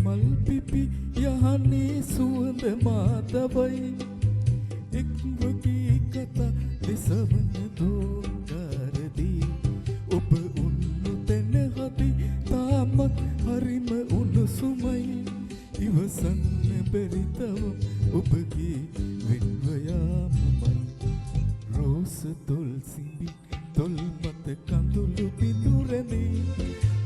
මල් පිපි යහනේ සුවඳ මාතවයි එක් වගේ කතා දෙසවන දෝංකාරදී ඔබ උන්නු තැන හදි තාමත් හරිම උණුසුමයි ඉවසන්න බැරි තවම ඔබගේ වෙන්ව යාමමයි රෝස තොල් සිඹි තොල් මත කඳුළු බිඳුරනේ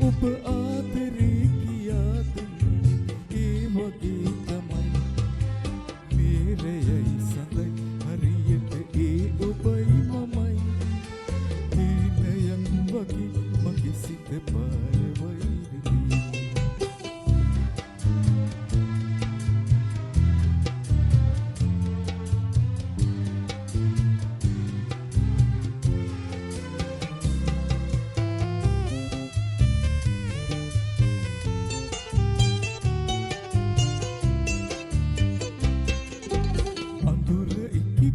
ඔබ ආදරේ කියා දුන්නේ ඒ වගේ තමයි මේරයයි සඳයි හරියට ඒ ඔබයි මමයි හීනයක් වගේ මගේ සිත පාරවයිරදී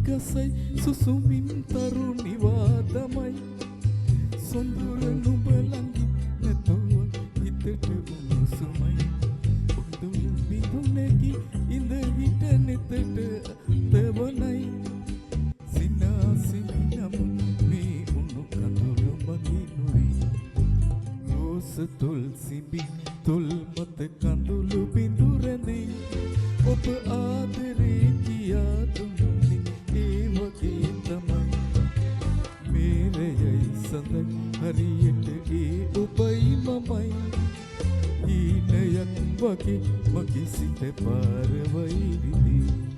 ගසයි සුසුමින් තරුණි වාදමයි සොඳුර නුඹ ළඟින් නැතව හිතට උණුසුමයි උඳුල් බිඳුනකි ඉඳ හිට නෙතට තවනයි සිනාසිනි නම් මේ උණු කඳුළු මගේ නුයි රෝස තොල් සිඹි තොල් මත කඳුළු බිඳු රැඳේ ඔබ ආදරේ කියා දුන්නේ ඒ වගේ තමයි මේරයයි සඳ හරියට ඒ ඔබයි මමයි හීනයක් වගේ මගේ සිත පාරවයිරිදී